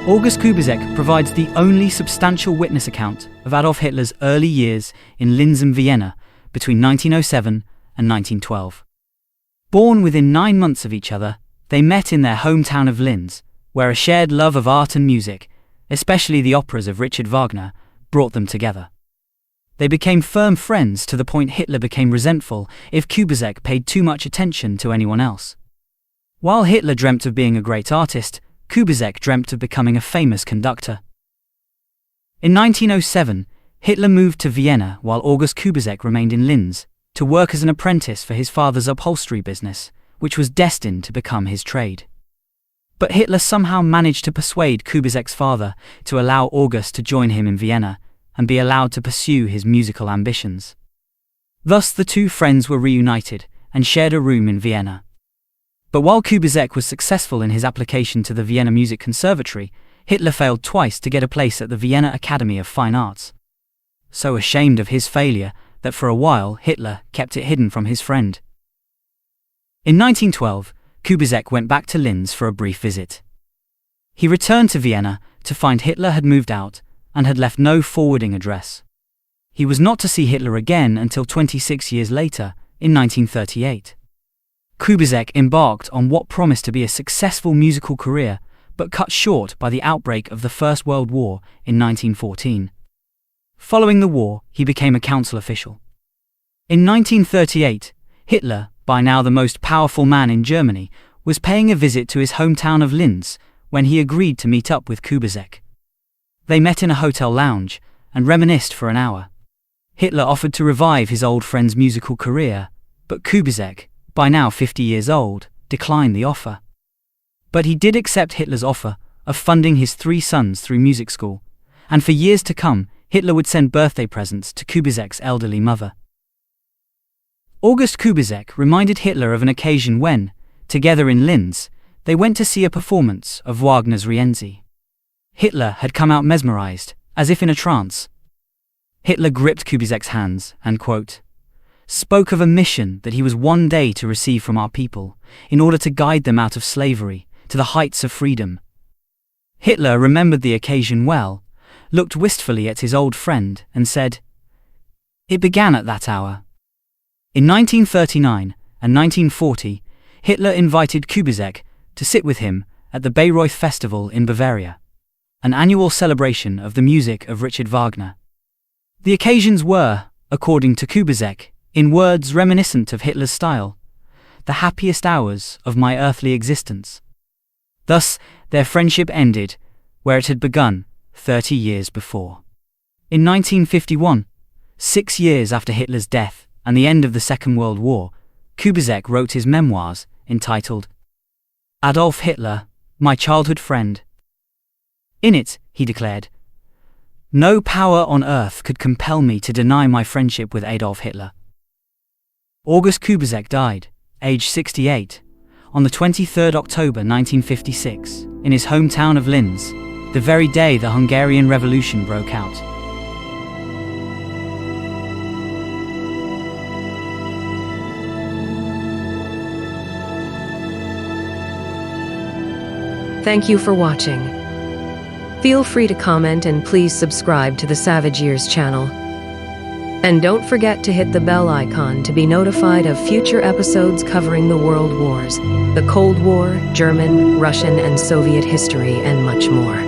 August Kubizek provides the only substantial witness account of Adolf Hitler's early years in Linz and Vienna between 1907 and 1912. Born within 9 months of each other, they met in their hometown of Linz, where a shared love of art and music, especially the operas of Richard Wagner, brought them together. They became firm friends to the point Hitler became resentful if Kubizek paid too much attention to anyone else. While Hitler dreamt of being a great artist, Kubizek dreamt of becoming a famous conductor. In 1907, Hitler moved to Vienna while August Kubizek remained in Linz to work as an apprentice for his father's upholstery business, which was destined to become his trade. But Hitler somehow managed to persuade Kubizek's father to allow August to join him in Vienna and be allowed to pursue his musical ambitions. Thus the two friends were reunited and shared a room in Vienna. But while Kubizek was successful in his application to the Vienna Music Conservatory, Hitler failed twice to get a place at the Vienna Academy of Fine Arts. So ashamed of his failure that for a while Hitler kept it hidden from his friend. In 1912, Kubizek went back to Linz for a brief visit. He returned to Vienna to find Hitler had moved out and had left no forwarding address. He was not to see Hitler again until 26 years later, in 1938. Kubizek embarked on what promised to be a successful musical career, but cut short by the outbreak of the First World War in 1914. Following the war, he became a council official. In 1938, Hitler, by now the most powerful man in Germany, was paying a visit to his hometown of Linz when he agreed to meet up with Kubizek. They met in a hotel lounge and reminisced for an hour. Hitler offered to revive his old friend's musical career, but Kubizek, by now 50 years old, declined the offer. But he did accept Hitler's offer of funding his 3 sons through music school, and for years to come, Hitler would send birthday presents to Kubizek's elderly mother. August Kubizek reminded Hitler of an occasion when, together in Linz, they went to see a performance of Wagner's Rienzi. Hitler had come out mesmerized, as if in a trance. Hitler gripped Kubizek's hands and, quote, spoke of a mission that he was one day to receive from our people, in order to guide them out of slavery, to the heights of freedom. Hitler remembered the occasion well, looked wistfully at his old friend, and said, "It began at that hour." In 1939 and 1940, Hitler invited Kubizek to sit with him at the Bayreuth Festival in Bavaria, an annual celebration of the music of Richard Wagner. The occasions were, according to Kubizek, in words reminiscent of Hitler's style, the happiest hours of my earthly existence. Thus, their friendship ended where it had begun 30 years before. In 1951, 6 years after Hitler's death and the end of the Second World War, Kubizek wrote his memoirs entitled Adolf Hitler, My Childhood Friend. In it, he declared, "No power on earth could compel me to deny my friendship with Adolf Hitler." August Kubizek died, aged 68, on the 23rd October 1956, in his hometown of Linz, the very day the Hungarian Revolution broke out. Thank you for watching. Feel free to comment and please subscribe to the Savage Years channel. And don't forget to hit the bell icon to be notified of future episodes covering the World Wars, the Cold War, German, Russian, and Soviet history, and much more.